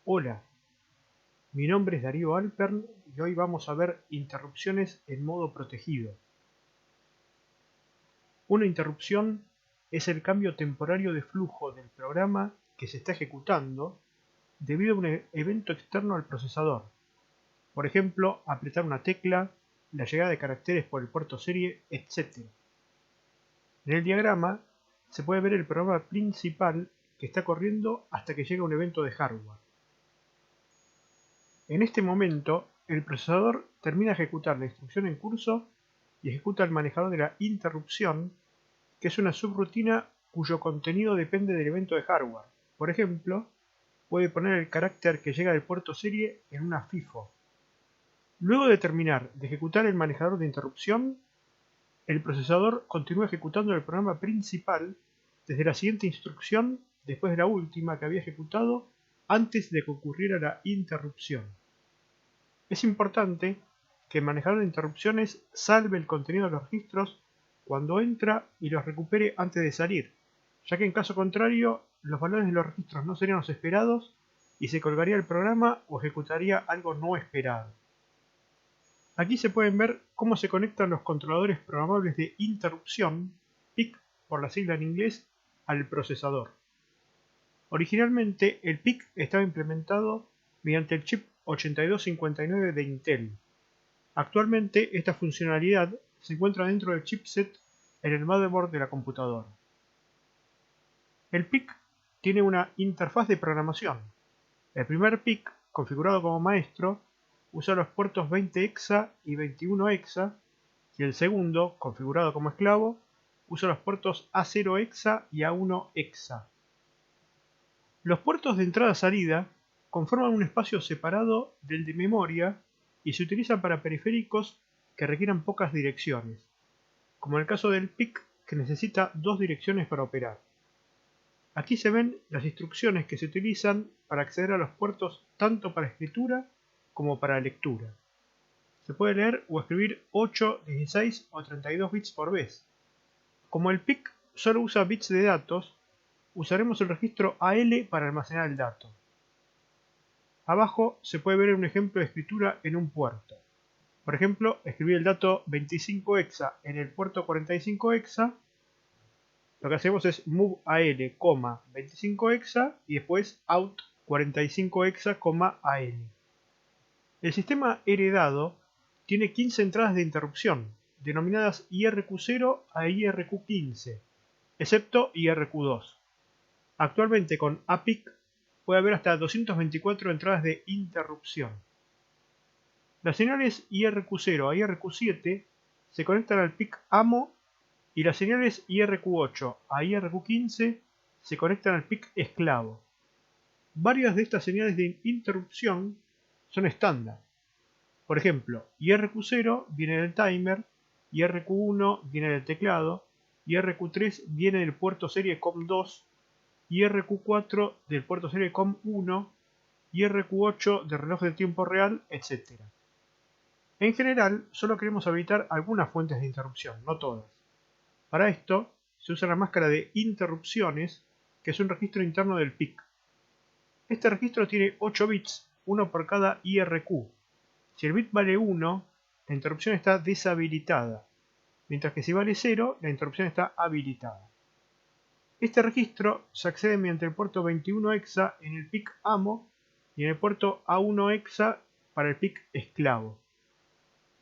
Hola, mi nombre es Darío Alpern y hoy vamos a ver interrupciones en modo protegido. Una interrupción es el cambio temporario de flujo del programa que se está ejecutando debido a un evento externo al procesador. Por ejemplo, apretar una tecla, la llegada de caracteres por el puerto serie, etc. En el diagrama se puede ver el programa principal que está corriendo hasta que llega un evento de hardware. En este momento, el procesador termina de ejecutar la instrucción en curso y ejecuta el manejador de la interrupción, que es una subrutina cuyo contenido depende del evento de hardware. Por ejemplo, puede poner el carácter que llega del puerto serie en una FIFO. Luego de terminar de ejecutar el manejador de interrupción, el procesador continúa ejecutando el programa principal desde la siguiente instrucción después de la última que había ejecutado antes de que ocurriera la interrupción. Es importante que el manejador de interrupciones salve el contenido de los registros cuando entra y los recupere antes de salir, ya que en caso contrario los valores de los registros no serían los esperados y se colgaría el programa o ejecutaría algo no esperado. Aquí se pueden ver cómo se conectan los controladores programables de interrupción, PIC por la sigla en inglés, al procesador. Originalmente el PIC estaba implementado mediante el chip 8259 de Intel. Actualmente esta funcionalidad se encuentra dentro del chipset en el motherboard de la computadora. El PIC tiene una interfaz de programación. El primer PIC, configurado como maestro, usa los puertos 20 hexa y 21 hexa, y el segundo, configurado como esclavo, usa los puertos A0 hexa y A1 hexa. Los puertos de entrada-salida conforman un espacio separado del de memoria y se utilizan para periféricos que requieran pocas direcciones, como en el caso del PIC, que necesita 2 direcciones para operar. Aquí se ven las instrucciones que se utilizan para acceder a los puertos tanto para escritura como para lectura. Se puede leer o escribir 8, 16 o 32 bits por vez. Como el PIC solo usa bits de datos, usaremos el registro AL para almacenar el dato. Abajo se puede ver un ejemplo de escritura en un puerto. Por ejemplo, escribir el dato 25 hexa en el puerto 45 hexa. Lo que hacemos es move AL, 25 hexa y después out 45 hexa, AL. El sistema heredado tiene 15 entradas de interrupción, denominadas IRQ0 a IRQ15, excepto IRQ2. Actualmente con APIC puede haber hasta 224 entradas de interrupción. Las señales IRQ0 a IRQ7 se conectan al PIC AMO y las señales IRQ8 a IRQ15 se conectan al PIC esclavo. Varias de estas señales de interrupción son estándar. Por ejemplo, IRQ0 viene del timer, IRQ1 viene del teclado, IRQ3 viene del puerto serie COM2, IRQ4 del puerto serie COM1, IRQ8 del reloj de tiempo real, etc. En general, solo queremos habilitar algunas fuentes de interrupción, no todas. Para esto, se usa la máscara de interrupciones, que es un registro interno del PIC. Este registro tiene 8 bits, uno por cada IRQ. Si el bit vale 1, la interrupción está deshabilitada, mientras que si vale 0, la interrupción está habilitada. Este registro se accede mediante el puerto 21 hexa en el PIC AMO y en el puerto A1 hexa para el PIC esclavo.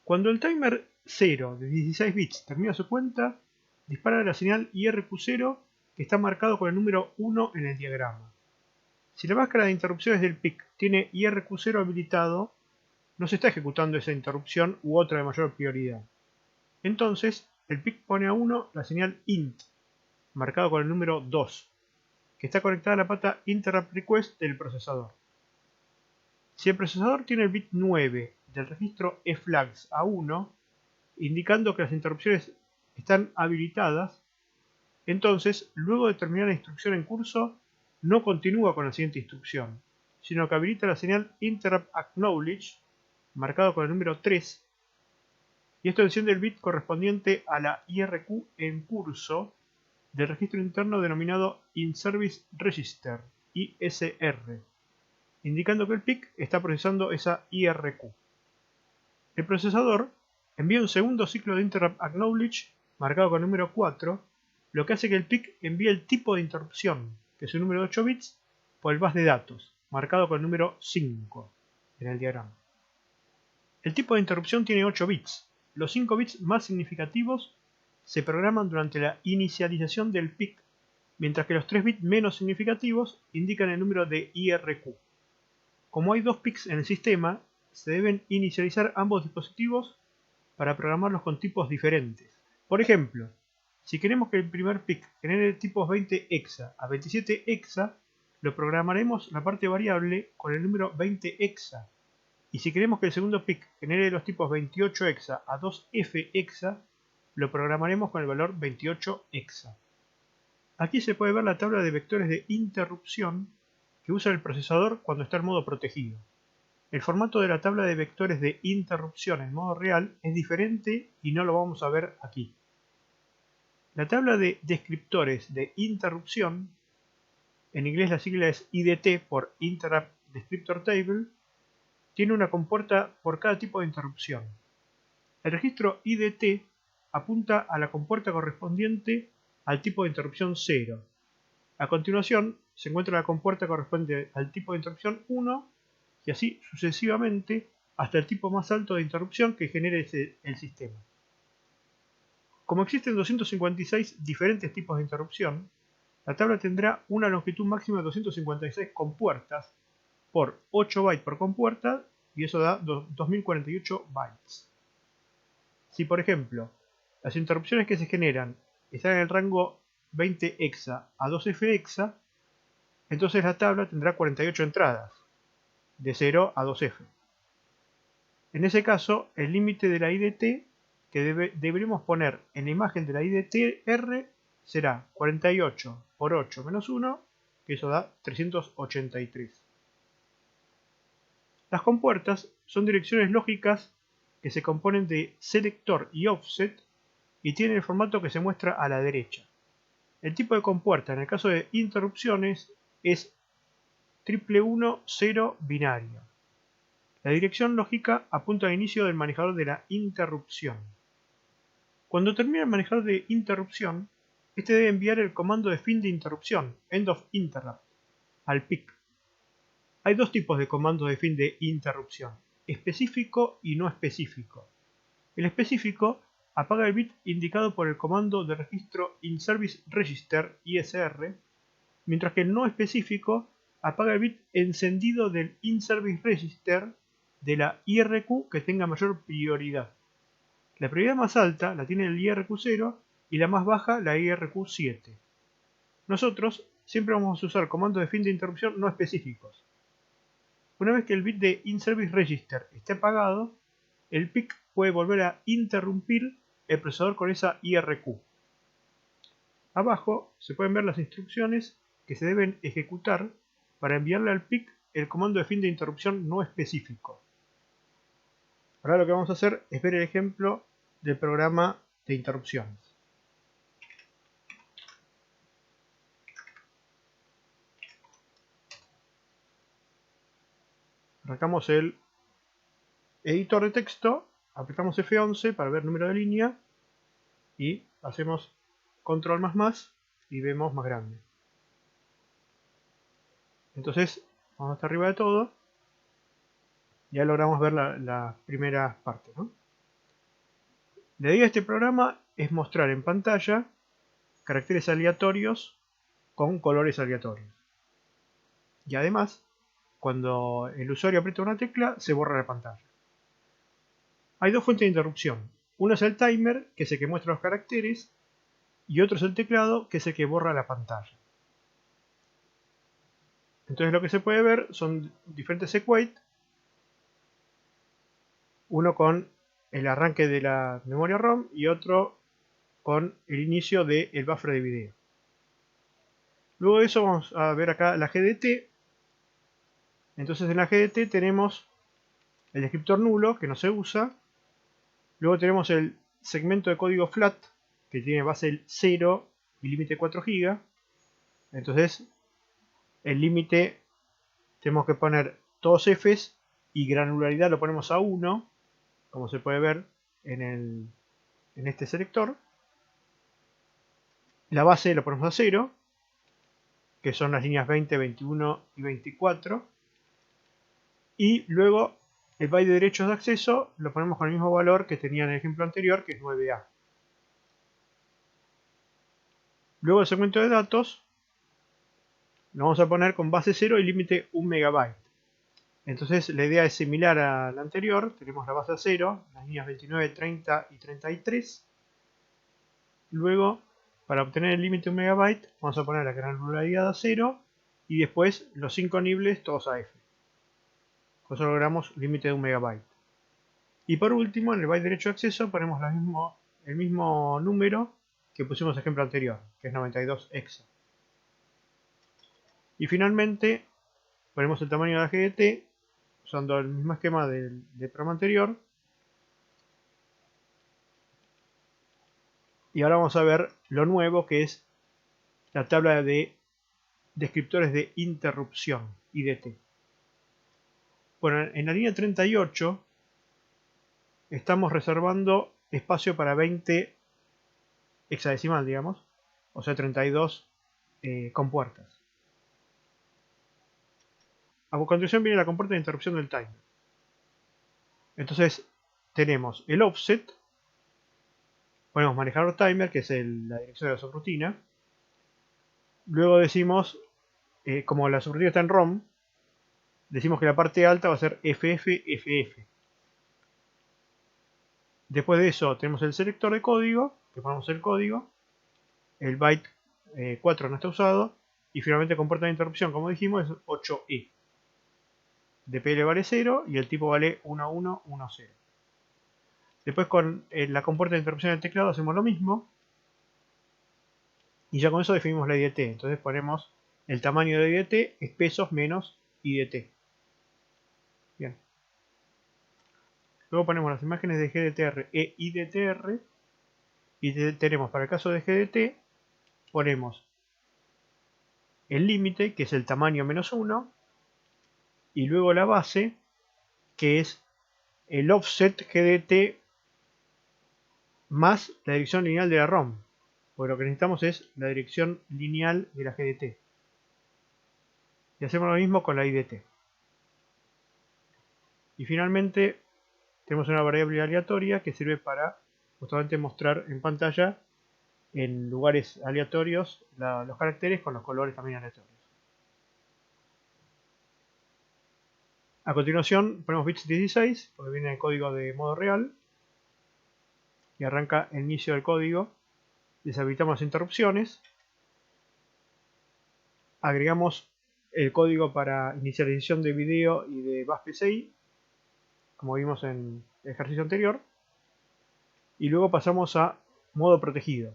Cuando el timer 0 de 16 bits termina su cuenta, dispara la señal IRQ0 que está marcado con el número 1 en el diagrama. Si la máscara de interrupciones del PIC tiene IRQ0 habilitado, no se está ejecutando esa interrupción u otra de mayor prioridad. Entonces, el PIC pone a 1 la señal INT, marcado con el número 2, que está conectada a la pata Interrupt Request del procesador. Si el procesador tiene el bit 9 del registro eFlags a 1, indicando que las interrupciones están habilitadas, entonces, luego de terminar la instrucción en curso, no continúa con la siguiente instrucción, sino que habilita la señal Interrupt Acknowledge, marcado con el número 3, y esto enciende el bit correspondiente a la IRQ en curso del registro interno denominado In Service Register, ISR. indicando que el PIC está procesando esa IRQ. El procesador envía un segundo ciclo de interrupt acknowledge marcado con el número 4, lo que hace que el PIC envíe el tipo de interrupción, que es un número de 8 bits, por el bus de datos, marcado con el número 5 en el diagrama. El tipo de interrupción tiene 8 bits. Los 5 bits más significativos se programan durante la inicialización del PIC, mientras que los 3 bits menos significativos indican el número de IRQ. Como hay dos PICs en el sistema, se deben inicializar ambos dispositivos para programarlos con tipos diferentes. Por ejemplo, si queremos que el primer PIC genere tipos 20 hexa a 27 hexa, lo programaremos la parte variable con el número 20 hexa. Y si queremos que el segundo PIC genere los tipos 28 hexa a 2F hexa, lo programaremos con el valor 28 hexa. Aquí se puede ver la tabla de vectores de interrupción que usa el procesador cuando está en modo protegido. El formato de la tabla de vectores de interrupción en modo real es diferente y no lo vamos a ver aquí. La tabla de descriptores de interrupción, en inglés la sigla es IDT por Interrupt Descriptor Table, tiene una compuerta por cada tipo de interrupción. El registro IDT apunta a la compuerta correspondiente al tipo de interrupción 0. A continuación se encuentra la compuerta correspondiente al tipo de interrupción 1 y así sucesivamente hasta el tipo más alto de interrupción que genere el sistema. Como existen 256 diferentes tipos de interrupción, la tabla tendrá una longitud máxima de 256 compuertas por 8 bytes por compuerta y eso da 2048 bytes. Si por ejemplo las interrupciones que se generan están en el rango 20 hexa a 2F hexa, entonces la tabla tendrá 48 entradas, de 0 a 2F. En ese caso, el límite de la IDT que deberemos poner en la imagen de la IDT-R será 48 por 8 menos 1, que eso da 383. Las compuertas son direcciones lógicas que se componen de selector y offset y tienen el formato que se muestra a la derecha. El tipo de compuerta en el caso de interrupciones es 111 binario. La dirección lógica apunta al inicio del manejador de la interrupción. Cuando termina el manejador de interrupción, este debe enviar el comando de fin de interrupción, end of interrupt, al PIC. Hay dos tipos de comandos de fin de interrupción, específico y no específico. El específico apaga el bit indicado por el comando de registro InService Register ISR, mientras que el no específico apaga el bit encendido del InService Register de la IRQ que tenga mayor prioridad. La prioridad más alta la tiene el IRQ0 y la más baja la IRQ7. Nosotros siempre vamos a usar comandos de fin de interrupción no específicos. Una vez que el bit de InService Register esté apagado, el PIC puede volver a interrumpir el procesador con esa IRQ. Abajo se pueden ver las instrucciones que se deben ejecutar para enviarle al PIC el comando de fin de interrupción no específico. Ahora lo que vamos a hacer es ver el ejemplo del programa de interrupciones. Arrancamos el editor de texto, apretamos F11 para ver número de línea y hacemos control más y vemos más grande. Entonces vamos hasta arriba de todo. Ya logramos ver la primera parte, ¿no? La idea de este programa es mostrar en pantalla caracteres aleatorios con colores aleatorios. Y además, cuando el usuario aprieta una tecla, se borra la pantalla. Hay dos fuentes de interrupción. Uno es el timer, que es el que muestra los caracteres, y otro es el teclado, que es el que borra la pantalla. Entonces lo que se puede ver son diferentes equate, uno con el arranque de la memoria ROM y otro con el inicio del buffer de video. Luego de eso vamos a ver acá la GDT. Entonces en la GDT tenemos el descriptor nulo, que no se usa. Luego tenemos el segmento de código flat, que tiene base 0 y límite 4 GB. Entonces el límite tenemos que poner todos Fs y granularidad lo ponemos a 1, como se puede ver en este selector. La base lo ponemos a 0, que son las líneas 20, 21 y 24. Y luego el byte de derechos de acceso lo ponemos con el mismo valor que tenía en el ejemplo anterior, que es 9A. Luego el segmento de datos lo vamos a poner con base 0 y límite 1 MB. Entonces la idea es similar a la anterior. Tenemos la base a 0, las líneas 29, 30 y 33. Luego, para obtener el límite 1 MB, vamos a poner la granularidad a 0 y después los 5 niveles todos a F. Con eso logramos límite de 1 MB. Y por último, en el byte derecho de acceso ponemos el mismo número que pusimos en el ejemplo anterior, que es 92 hexa. Y finalmente, ponemos el tamaño de la GDT usando el mismo esquema del programa anterior. Y ahora vamos a ver lo nuevo, que es la tabla de descriptores de interrupción, IDT. Bueno, en la línea 38 estamos reservando espacio para 20 hexadecimal, digamos, o sea 32 compuertas. A continuación viene la compuerta de interrupción del timer. Entonces tenemos el offset, ponemos manejador timer, que es la dirección de la subrutina. Luego decimos, como la subrutina está en ROM, decimos que la parte alta va a ser FFFF. Después de eso tenemos el selector de código, que ponemos el código, el byte 4 no está usado, y finalmente compuerta de interrupción, como dijimos, es 8E. DPL vale 0 y el tipo vale 1110. Después con la compuerta de interrupción del teclado hacemos lo mismo. Y ya con eso definimos la IDT. Entonces ponemos el tamaño de IDT es pesos menos IDT. Bien. Luego ponemos las imágenes de GDTR e IDTR. Y tenemos, para el caso de GDT, ponemos el límite, que es el tamaño menos 1. Y luego la base, que es el offset GDT más la dirección lineal de la ROM. Porque lo que necesitamos es la dirección lineal de la GDT. Y hacemos lo mismo con la IDT. Y finalmente tenemos una variable aleatoria que sirve para justamente mostrar en pantalla en lugares aleatorios los caracteres con los colores también aleatorios. A continuación ponemos bits 16 porque viene el código de modo real y arranca el inicio del código. Deshabilitamos las interrupciones. Agregamos el código para inicialización de video y de bus PCI, como vimos en el ejercicio anterior. Y luego pasamos a modo protegido.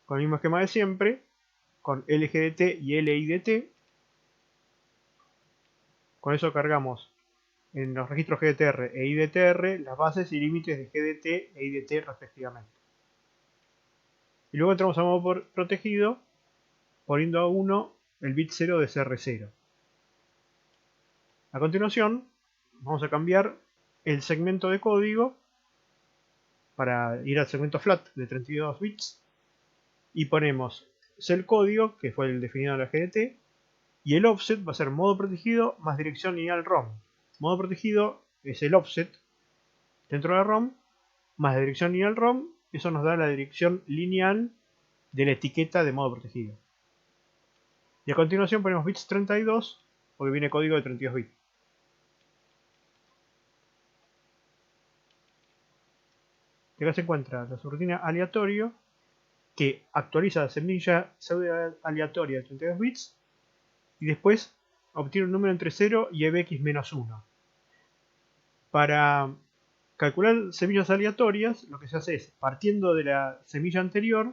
Con el mismo esquema de siempre, con LGDT y LIDT. Con eso cargamos en los registros GDTR e IDTR las bases y límites de GDT e IDT respectivamente. Y luego entramos a modo protegido poniendo a 1 el bit 0 de CR0. A continuación vamos a cambiar el segmento de código para ir al segmento flat de 32 bits y ponemos cell código, que fue el definido en la GDT, y el offset va a ser modo protegido más dirección lineal ROM. Modo protegido es el offset dentro de la ROM más la dirección lineal ROM. Eso nos da la dirección lineal de la etiqueta de modo protegido. Y a continuación ponemos bits 32 porque viene código de 32 bits. Y acá se encuentra la subrutina aleatorio que actualiza la semilla pseudo aleatoria de 32 bits y después obtiene un número entre 0 y EBX-1. Para calcular semillas aleatorias, lo que se hace es, partiendo de la semilla anterior,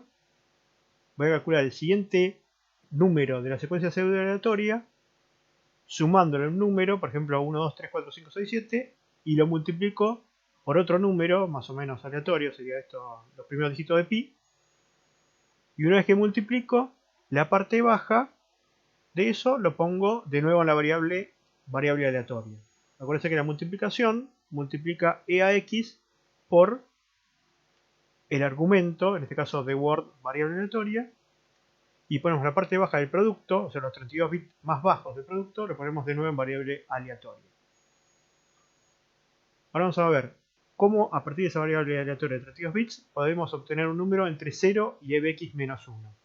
voy a calcular el siguiente número de la secuencia pseudo aleatoria, sumándole un número, por ejemplo 1, 2, 3, 4, 5, 6, 7, y lo multiplico por otro número, más o menos aleatorio, sería esto los primeros dígitos de pi. Y una vez que multiplico, la parte baja de eso lo pongo de nuevo en la variable aleatoria. Acuérdense que la multiplicación multiplica e a x por el argumento, en este caso de word variable aleatoria, y ponemos la parte baja del producto, o sea los 32 bits más bajos del producto, lo ponemos de nuevo en variable aleatoria. Ahora vamos a ver cómo a partir de esa variable aleatoria de 32 bits podemos obtener un número entre 0 y ebx menos 1.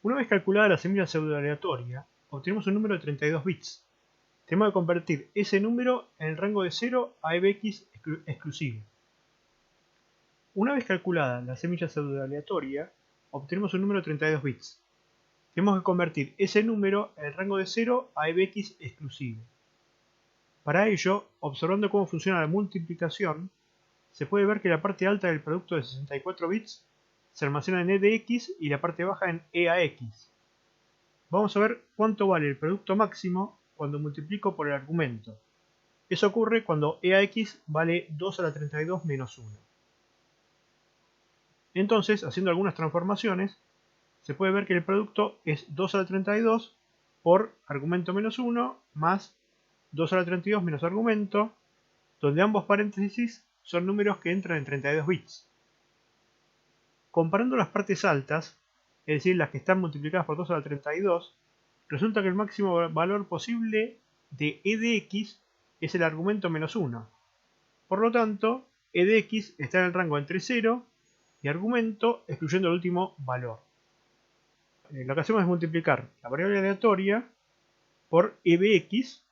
Una vez calculada la semilla pseudo aleatoria, obtenemos un número de 32 bits. Tenemos que convertir ese número en el rango de 0 a ebx exclusivo. Una vez calculada la semilla pseudo aleatoria, obtenemos un número de 32 bits. Tenemos que convertir ese número en el rango de 0 a ebx exclusivo. Para ello, observando cómo funciona la multiplicación, se puede ver que la parte alta del producto de 64 bits se almacena en edx y la parte baja en eax. Vamos a ver cuánto vale el producto máximo cuando multiplico por el argumento. Eso ocurre cuando eax vale 2 a la 32 menos 1. Entonces, haciendo algunas transformaciones, se puede ver que el producto es 2 a la 32 por argumento menos 1 más 2 a la 32 menos argumento, donde ambos paréntesis son números que entran en 32 bits. Comparando las partes altas, es decir, las que están multiplicadas por 2 a la 32, resulta que el máximo valor posible de edx es el argumento menos 1. Por lo tanto, edx está en el rango entre 0 y argumento excluyendo el último valor. Lo que hacemos es multiplicar la variable aleatoria por ebx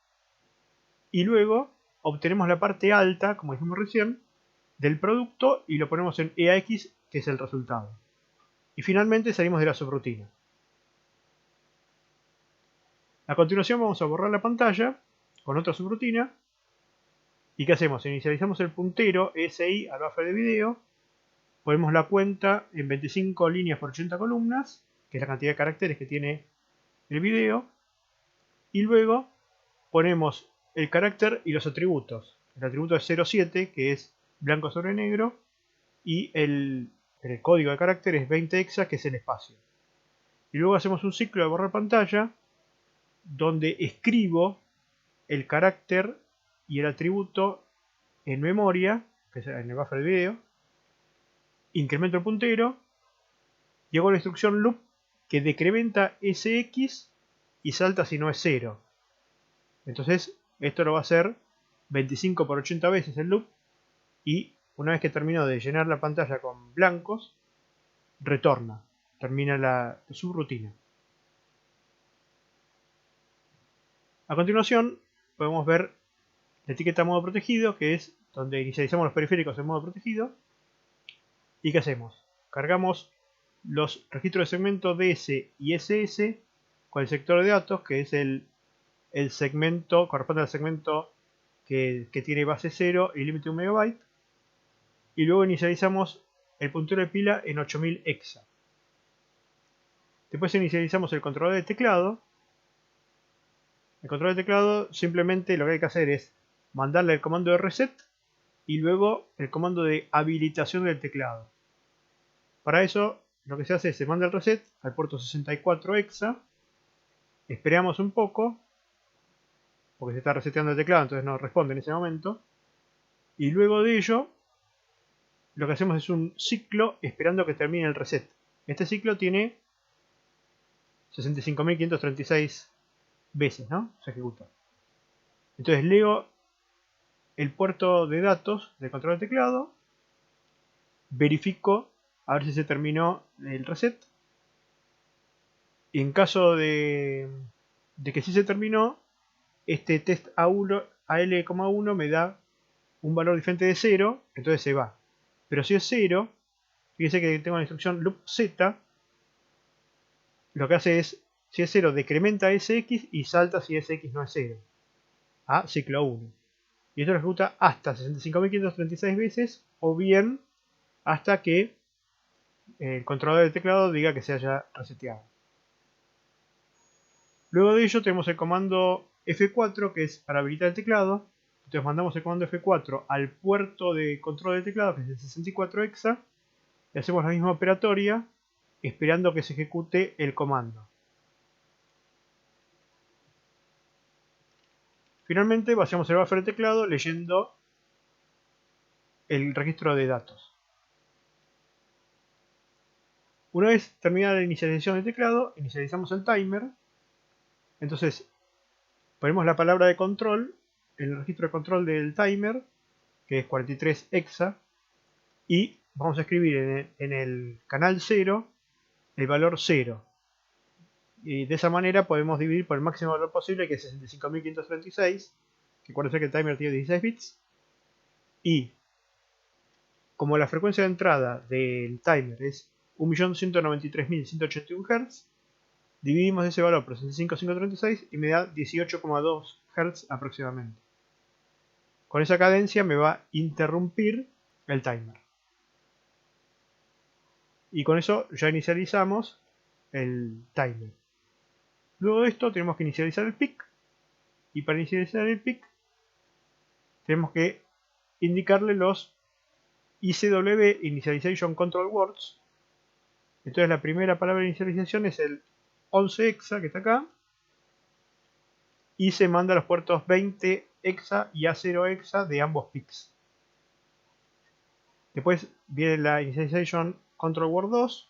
y luego obtenemos la parte alta, como dijimos recién, del producto y lo ponemos en eax, que es el resultado. Y finalmente salimos de la subrutina. A continuación vamos a borrar la pantalla con otra subrutina. ¿Y qué hacemos? Inicializamos el puntero SI al buffer de video, ponemos la cuenta en 25 líneas por 80 columnas, que es la cantidad de caracteres que tiene el video, y luego ponemos el carácter y los atributos. El atributo es 07, que es blanco sobre negro, y el código de carácter es 20 hexa, que es el espacio. Y luego hacemos un ciclo de borrar pantalla, donde escribo el carácter y el atributo en memoria, que es en el buffer de video, incremento el puntero y hago la instrucción loop que decrementa sx y salta si no es 0. Entonces esto lo va a hacer 25 por 80 veces el loop, y una vez que termino de llenar la pantalla con blancos, retorna, termina la subrutina. A continuación podemos ver la etiqueta modo protegido, que es donde inicializamos los periféricos en modo protegido. ¿Y qué hacemos? Cargamos los registros de segmento DS y SS con el sector de datos, que es el segmento, corresponde al segmento que tiene base 0 y límite 1 MB. Y luego inicializamos el puntero de pila en 8000 hexa. Después inicializamos el controlador de teclado. El controlador de teclado simplemente lo que hay que hacer es mandarle el comando de reset y luego el comando de habilitación del teclado. Para eso lo que se hace es se manda el reset al puerto 64 hexa, esperamos un poco porque se está reseteando el teclado, entonces no responde en ese momento, y luego de ello lo que hacemos es un ciclo esperando que termine el reset. Este ciclo tiene 65.536 veces, ¿no? Se ejecuta. Entonces leo el puerto de datos del control de teclado, verifico a ver si se terminó el reset, y en caso de que sí se terminó, este test AL,1 me da un valor diferente de 0, entonces se va. Pero si es 0, fíjense que tengo la instrucción loop Z, lo que hace es, si es 0, decrementa SX y salta si SX no es 0, a ciclo 1. Y esto lo ejecuta hasta 65.536 veces, o bien hasta que el controlador del teclado diga que se haya reseteado. Luego de ello tenemos el comando F4, que es para habilitar el teclado. Entonces mandamos el comando F4 al puerto de control del teclado, que es el 64 hexa, y hacemos la misma operatoria esperando que se ejecute el comando. Finalmente vaciamos el buffer de teclado leyendo el registro de datos. Una vez terminada la inicialización del teclado, inicializamos el timer. Entonces ponemos la palabra de control en el registro de control del timer, que es 43 hexa, y vamos a escribir en el canal 0 el valor 0. Y de esa manera podemos dividir por el máximo valor posible, que es 65.536, que acuérdense que el timer tiene 16 bits. Y como la frecuencia de entrada del timer es 1.193.181 Hz, dividimos ese valor por 65.536 y me da 18,2 Hz aproximadamente. Con esa cadencia me va a interrumpir el timer. Y con eso ya inicializamos el timer. Luego de esto tenemos que inicializar el peak. Y para inicializar el peak tenemos que indicarle los ICW Initialization Control Words. Entonces la primera palabra de inicialización es el 11 hexa, que está acá, y se manda a los puertos 20 hexa y A0 hexa de ambos peaks. Después viene la Initialization Control Word 2,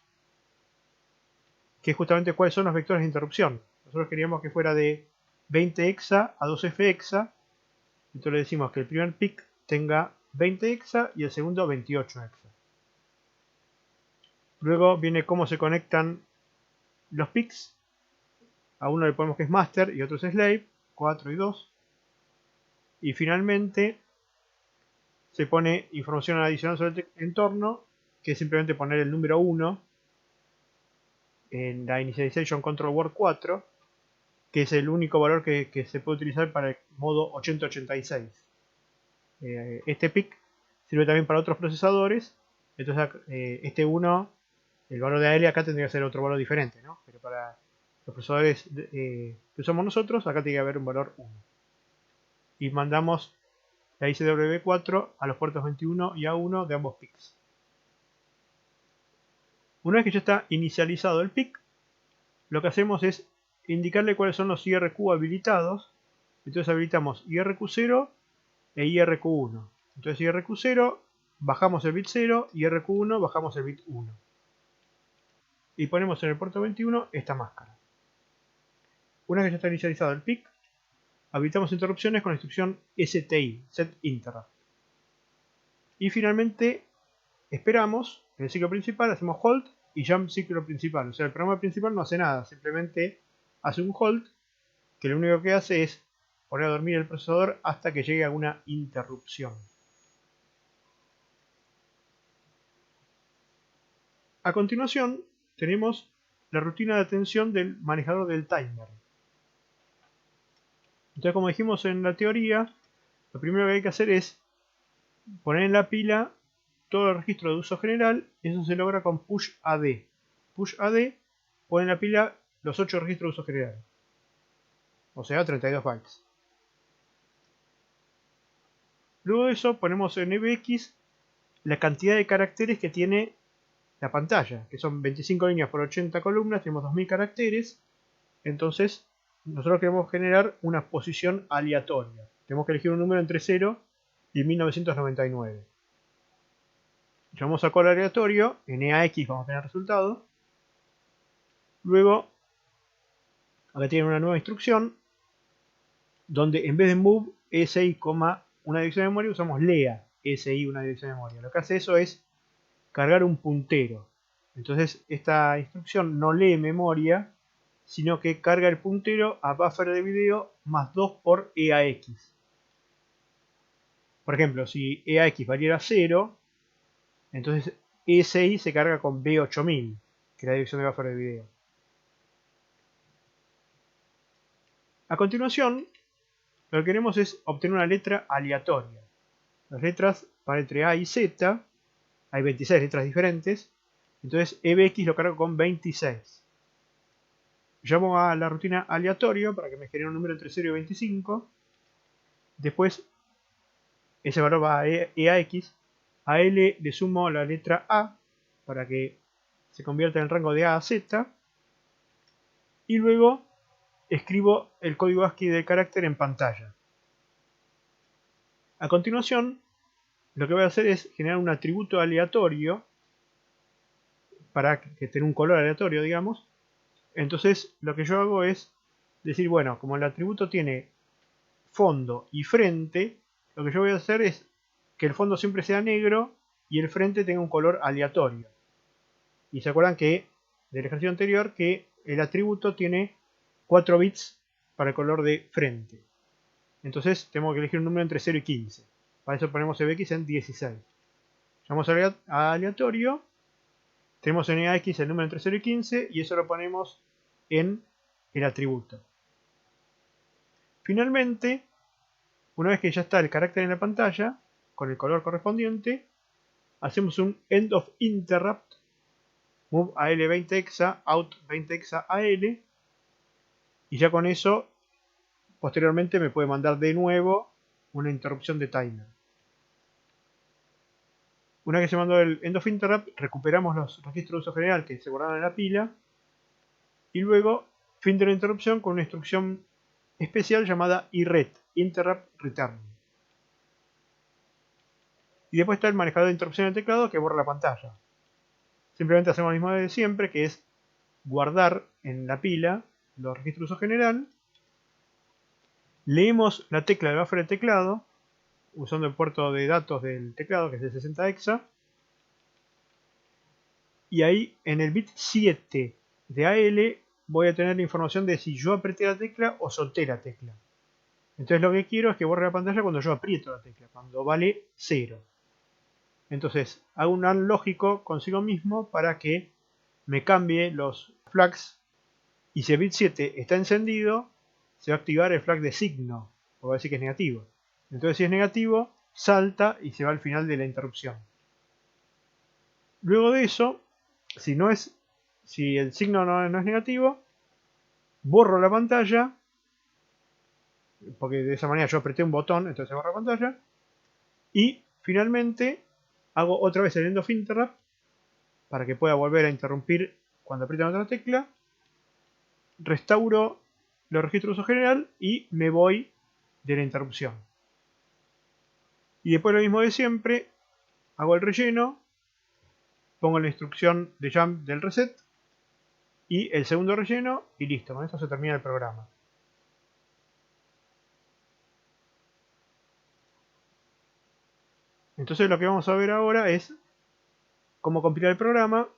que es justamente cuáles son los vectores de interrupción. Nosotros queríamos que fuera de 20 hexa a 2F hexa, entonces le decimos que el primer peak tenga 20 hexa y el segundo 28 hexa. Luego viene cómo se conectan los peaks. A uno le ponemos que es master y otro es slave, 4 y 2. Y finalmente se pone información adicional sobre el entorno, que es simplemente poner el número 1 en la Initialization Control Word 4, que es el único valor que se puede utilizar para el modo 8086. Este PIC sirve también para otros procesadores, entonces este 1, el valor de AL acá tendría que ser otro valor diferente, ¿no? Pero para los procesadores que usamos nosotros, acá tiene que haber un valor 1. Y mandamos la ICW4 a los puertos 21 y A1 de ambos PICs. Una vez que ya está inicializado el PIC, lo que hacemos es indicarle cuáles son los IRQ habilitados. Entonces habilitamos IRQ0 e IRQ1. Entonces IRQ0 bajamos el bit 0, IRQ1 bajamos el bit 1. Y ponemos en el puerto 21 esta máscara. Una vez que ya está inicializado el PIC, habilitamos interrupciones con la instrucción STI, Set Interrupt. Y finalmente esperamos, en el ciclo principal hacemos hold y jump ciclo principal. O sea, el programa principal no hace nada, simplemente hace un hold, que lo único que hace es poner a dormir el procesador hasta que llegue a una interrupción. A continuación tenemos la rutina de atención del manejador del timer. Entonces, como dijimos en la teoría, lo primero que hay que hacer es poner en la pila todo el registro de uso general. Eso se logra con push AD. Push AD pone en la pila los 8 registros de uso general, o sea 32 bytes. Luego de eso ponemos en EBX la cantidad de caracteres que tiene la pantalla, que son 25 líneas por 80 columnas, tenemos 2000 caracteres. Entonces nosotros queremos generar una posición aleatoria. Tenemos que elegir un número entre 0 y 1999. Llamamos a call aleatorio, en EAX vamos a tener resultado. Luego, acá tienen una nueva instrucción, donde en vez de move SI, una dirección de memoria, usamos lea SI, una dirección de memoria. Lo que hace eso es cargar un puntero. Entonces esta instrucción no lee memoria, sino que carga el puntero a buffer de video más 2 por EAX. Por ejemplo, si EAX valiera 0, entonces SI se carga con B8000, que es la dirección de buffer de video. A continuación, lo que queremos es obtener una letra aleatoria. Las letras van entre A y Z, hay 26 letras diferentes, entonces EBX lo cargo con 26. Llamo a la rutina aleatorio para que me genere un número entre 0 y 25. Después ese valor va a EAX. A L le sumo la letra A para que se convierta en el rango de A a Z. Y luego escribo el código ASCII del carácter en pantalla. A continuación, lo que voy a hacer es generar un atributo aleatorio para que tenga un color aleatorio, digamos. Entonces, lo que yo hago es decir, bueno, como el atributo tiene fondo y frente, lo que yo voy a hacer es que el fondo siempre sea negro y el frente tenga un color aleatorio. Y se acuerdan que del ejercicio anterior que el atributo tiene 4 bits para el color de frente. Entonces tenemos que elegir un número entre 0 y 15. Para eso ponemos fx en 16. Llamamos a aleatorio. Tenemos en ax el número entre 0 y 15 y eso lo ponemos en el atributo. Finalmente, una vez que ya está el carácter en la pantalla, con el color correspondiente, hacemos un end of interrupt, move al 20 hexa, out 20 hexa al, y ya con eso, posteriormente me puede mandar de nuevo una interrupción de timer. Una vez que se mandó el end of interrupt, recuperamos los registros de uso general que se guardaron en la pila, y luego fin de la interrupción con una instrucción especial llamada IRET, Interrupt Return. Y después está el manejador de interrupción del teclado que borra la pantalla. Simplemente hacemos lo mismo de siempre, que es guardar en la pila los registros de uso general. Leemos la tecla del buffer del teclado, usando el puerto de datos del teclado, que es de 60 hexa. Y ahí, en el bit 7 de AL, voy a tener la información de si yo apreté la tecla o solté la tecla. Entonces lo que quiero es que borre la pantalla cuando yo aprieto la tecla, cuando vale 0. Entonces hago un AND lógico consigo mismo para que me cambie los flags. Y si el bit 7 está encendido, se va a activar el flag de signo, o va a decir que es negativo. Entonces si es negativo, salta y se va al final de la interrupción. Luego de eso, si el signo no es negativo, borro la pantalla, porque de esa manera yo apreté un botón, entonces se borra la pantalla. Y finalmente hago otra vez el end of interrupt para que pueda volver a interrumpir cuando apriete otra tecla. Restauro los registros de uso general y me voy de la interrupción. Y después lo mismo de siempre, hago el relleno, pongo la instrucción de jump del reset y el segundo relleno y listo, con esto se termina el programa. Entonces lo que vamos a ver ahora es cómo compilar el programa.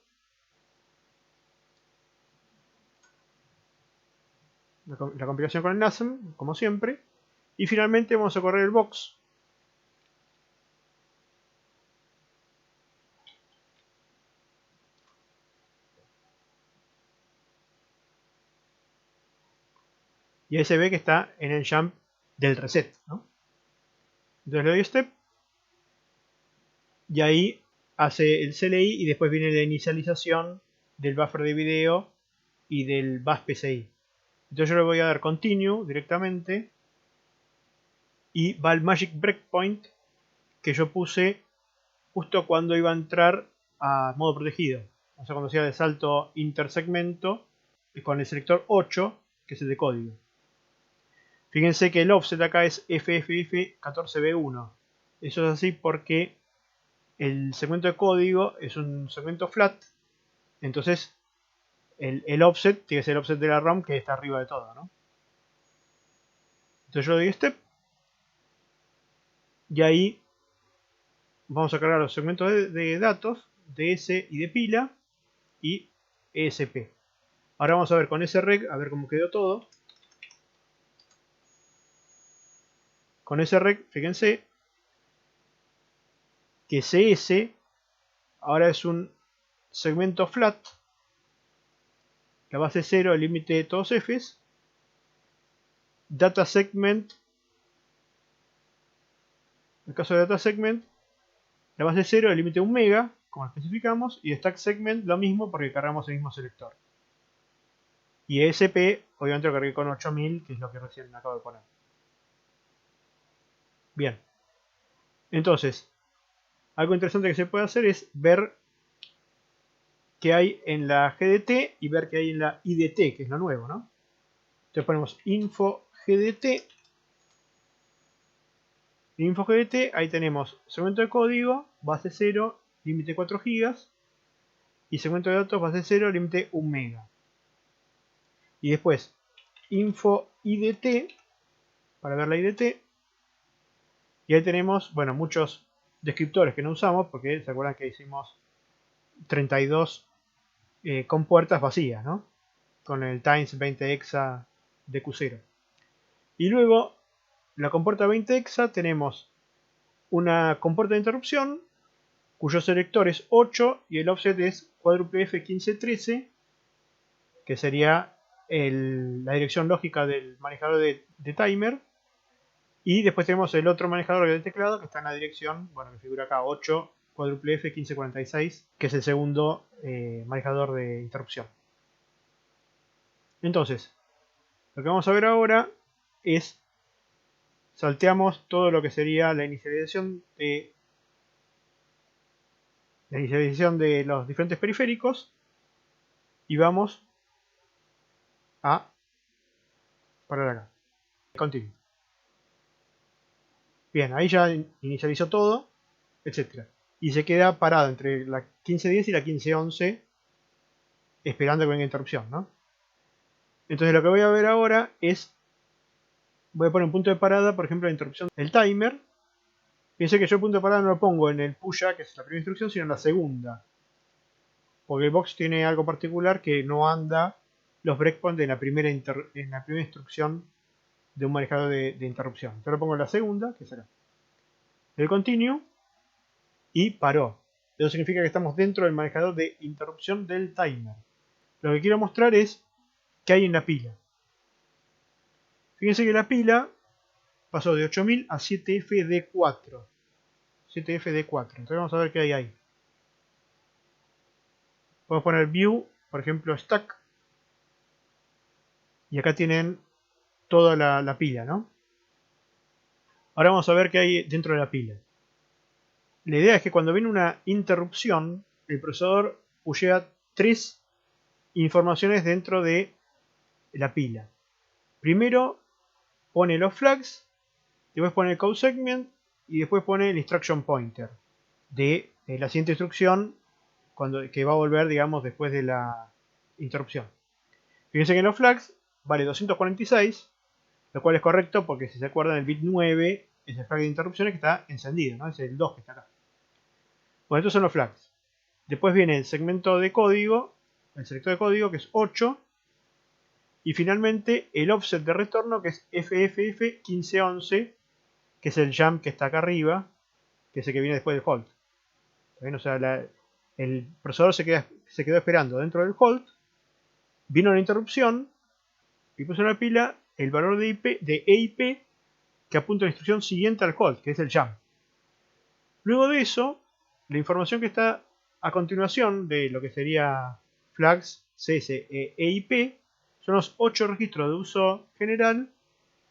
La compilación con el NASM, como siempre. Y finalmente vamos a correr el box. Y ahí se ve que está en el jump del reset, ¿no? Entonces le doy step. Y ahí hace el CLI y después viene la inicialización del buffer de video y del bus PCI. Entonces yo le voy a dar continue directamente. Y va al magic breakpoint que yo puse justo cuando iba a entrar a modo protegido. O sea, cuando hacía de salto intersegmento con el selector 8, que es el de código. Fíjense que el offset acá es FFF14B1. Eso es así porque el segmento de código es un segmento flat. Entonces el offset tiene que ser el offset de la RAM que está arriba de todo, ¿no? Entonces yo doy step. Y ahí vamos a cargar los segmentos de datos, DS y de pila y ESP. Ahora vamos a ver con sreg, a ver cómo quedó todo. Con sreg, fíjense que CS ahora es un segmento flat. La base 0, el límite de todos Fs. Data segment. En el caso de data segment, la base 0, el límite de 1 mega, como especificamos. Y stack segment lo mismo porque cargamos el mismo selector. Y ESP, obviamente lo cargué con 8000, que es lo que recién acabo de poner. Bien. Entonces, algo interesante que se puede hacer es ver qué hay en la GDT y ver qué hay en la IDT, que es lo nuevo, ¿no? Entonces ponemos info GDT En InfoGDT ahí tenemos segmento de código, base 0, límite 4 GB y segmento de datos, base 0, límite 1 MB. Y después info IDT para ver la IDT. Y ahí tenemos, bueno, muchos descriptores que no usamos porque se acuerdan que hicimos 32 con puertas vacías, ¿no? Con el times 20 hexa de Q0. Y luego, la compuerta 20 hexa tenemos una compuerta de interrupción cuyo selector es 8 y el offset es cuádruple F1513, que sería la dirección lógica del manejador de timer. Y después tenemos el otro manejador del teclado que está en la dirección, bueno, que figura acá, 8 cuádruple F1546, que es el segundo manejador de interrupción. Entonces, lo que vamos a ver ahora es, salteamos todo lo que sería la inicialización de los diferentes periféricos y vamos a parar acá. Continue. Bien, ahí ya inicializó todo, etc. Y se queda parado entre la 1510 y la 1511 esperando que venga interrupción, ¿no? Entonces lo que voy a ver ahora es, voy a poner un punto de parada, por ejemplo, la interrupción del timer. Fíjense que yo el punto de parada no lo pongo en el puya, que es la primera instrucción, sino en la segunda. Porque el box tiene algo particular que no anda los breakpoints en la primera instrucción de un manejador de interrupción. Yo lo pongo en la segunda, que es acá. El continue y paró. Eso significa que estamos dentro del manejador de interrupción del timer. Lo que quiero mostrar es qué hay en la pila. Fíjense que la pila pasó de 8000 a 7FD4. 7FD4. Entonces vamos a ver qué hay ahí. Podemos poner view, por ejemplo, stack. Y acá tienen toda la pila, ¿no? Ahora vamos a ver qué hay dentro de la pila. La idea es que cuando viene una interrupción, el procesador pushea 3 informaciones dentro de la pila. Primero pone los flags, después pone el code segment y después pone el instruction pointer de la siguiente instrucción que va a volver, digamos, después de la interrupción. Fíjense que en los flags vale 246, lo cual es correcto porque si se acuerdan el bit 9 es el flag de interrupciones que está encendido, ¿no? Es el 2 que está acá. Bueno, estos son los flags. Después viene el segmento de código, el selector de código que es 8. Y finalmente el offset de retorno que es FFF1511, que es el jump que está acá arriba, que es el que viene después del hold. O sea, el procesador se quedó esperando dentro del hold, vino la interrupción y puso en la pila el valor de EIP que apunta a la instrucción siguiente al hold, que es el jump. Luego de eso, la información que está a continuación de lo que sería flags, CS e EIP son los 8 registros de uso general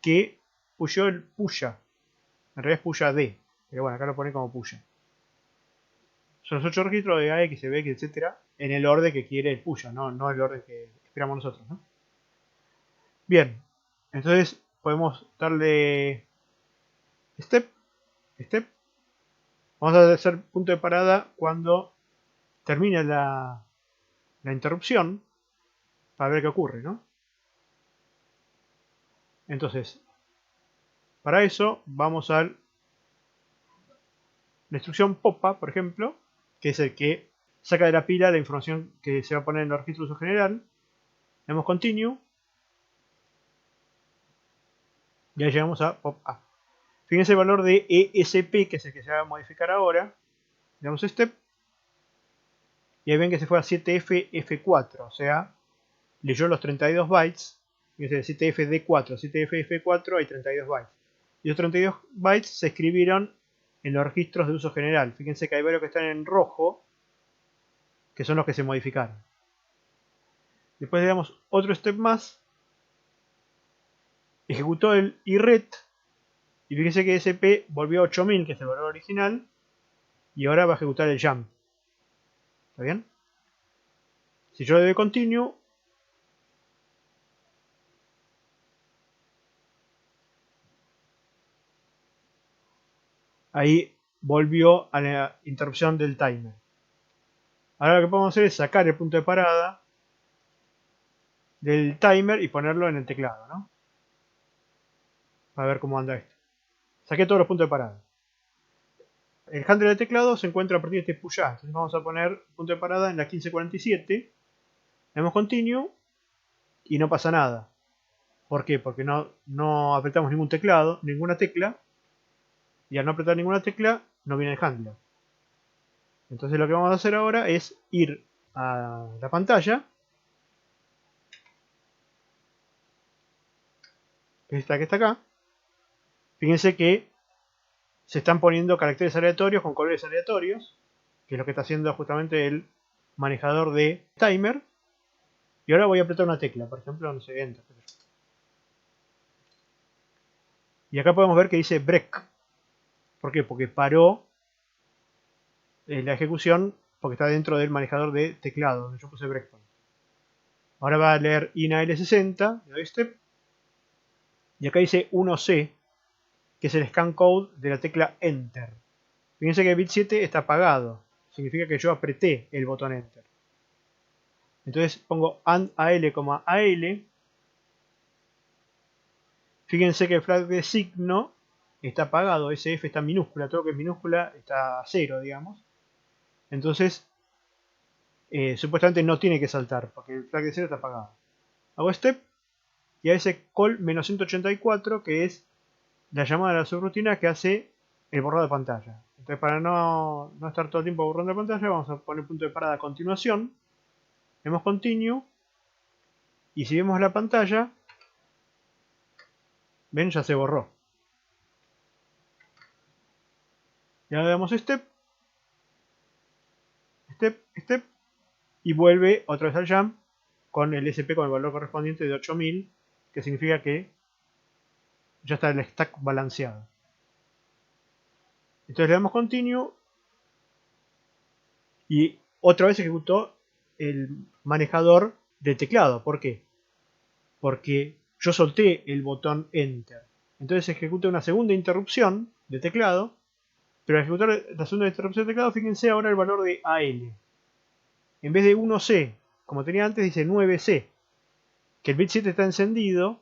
que pusheó el puya. En realidad es puya D, pero bueno, acá lo pone como puya. Son los 8 registros de AX, BX, etc. en el orden que quiere el puya, no el orden que esperamos nosotros, ¿no? Bien, entonces podemos darle step. Vamos a hacer punto de parada cuando termine la interrupción para ver qué ocurre, ¿no? Entonces, para eso vamos a la instrucción popa, por ejemplo, que es el que saca de la pila la información que se va a poner en el registro de uso general. Le damos continue y ahí llegamos a pop A. Fíjense el valor de ESP, que es el que se va a modificar ahora. Le damos step y ahí ven que se fue a 7FF4, o sea, leyó los 32 bytes. Fíjense, 7FD4, 7FF4 hay 32 bytes. Y los 32 bytes se escribieron en los registros de uso general. Fíjense que hay varios que están en rojo, que son los que se modificaron. Después le damos otro step más. Ejecutó el IRET. Y fíjense que SP volvió a 8000, que es el valor original. Y ahora va a ejecutar el jump. ¿Está bien? Si yo le doy continue, ahí volvió a la interrupción del timer. Ahora lo que podemos hacer es sacar el punto de parada del timer y ponerlo en el teclado, ¿no? Para ver cómo anda esto. Saqué todos los puntos de parada. El handler de teclado se encuentra a partir de este push A. Entonces vamos a poner punto de parada en la 1547. Le damos continue y no pasa nada. ¿Por qué? Porque no apretamos ningún teclado, ninguna tecla. Y al no apretar ninguna tecla, no viene el handler. Entonces lo que vamos a hacer ahora es ir a la pantalla, que es esta que está acá. Fíjense que se están poniendo caracteres aleatorios con colores aleatorios, que es lo que está haciendo justamente el manejador de timer. Y ahora voy a apretar una tecla, por ejemplo, no sé, Enter. Y acá podemos ver que dice break. ¿Por qué? Porque paró la ejecución porque está dentro del manejador de teclado, donde yo puse breakpoint. Ahora va a leer INAL60, le doy step. Y acá dice 1C, que es el scan code de la tecla Enter. Fíjense que el bit 7 está apagado. Significa que yo apreté el botón Enter. Entonces pongo AND AL, AL. Fíjense que el flag de signo está apagado. SF está en minúscula. Todo lo que es minúscula está a 0, digamos. Entonces, supuestamente no tiene que saltar, porque el flag de 0 está apagado. Hago step y a ese call menos 184, que es la llamada de la subrutina que hace el borrado de pantalla. Entonces, para no estar todo el tiempo borrando la pantalla, vamos a poner punto de parada a continuación. Vemos continue. Y si vemos la pantalla, ven, ya se borró. Y ahora le damos step, step, step. Y vuelve otra vez al jump con el SP con el valor correspondiente de 8000, que significa que ya está el stack balanceado. Entonces le damos continue y otra vez ejecutó el manejador de teclado. ¿Por qué? Porque yo solté el botón Enter. Entonces ejecuta una segunda interrupción de teclado, pero al ejecutar la segunda interrupción de teclado, fíjense ahora el valor de AL. En vez de 1C, como tenía antes, dice 9C, que el bit 7 está encendido.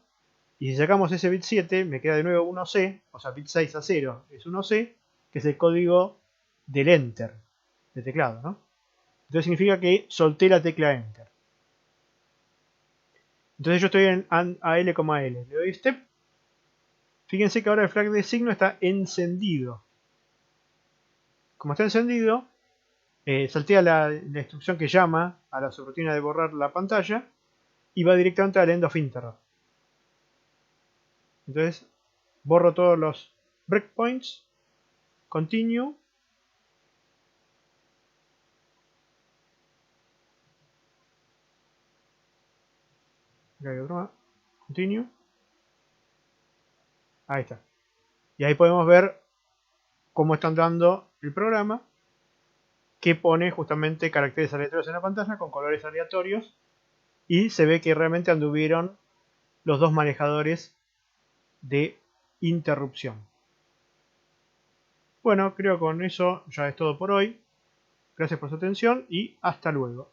Y si sacamos ese bit 7, me queda de nuevo 1C, o sea, bit 6 a 0 es 1C, que es el código del Enter de teclado, ¿no? Entonces significa que solté la tecla Enter. Entonces yo estoy en AND AL, L. Le doy step. Fíjense que ahora el flag de signo está encendido. Como está encendido, saltea la instrucción que llama a la subrutina de borrar la pantalla y va directamente al end of interrupt. Entonces borro todos los breakpoints, continue. Acá hay otro más. Continue. Ahí está. Y ahí podemos ver cómo está andando el programa, que pone justamente caracteres aleatorios en la pantalla con colores aleatorios. Y se ve que realmente anduvieron los dos manejadores de interrupción. Bueno, creo que con eso ya es todo por hoy. Gracias por su atención y hasta luego.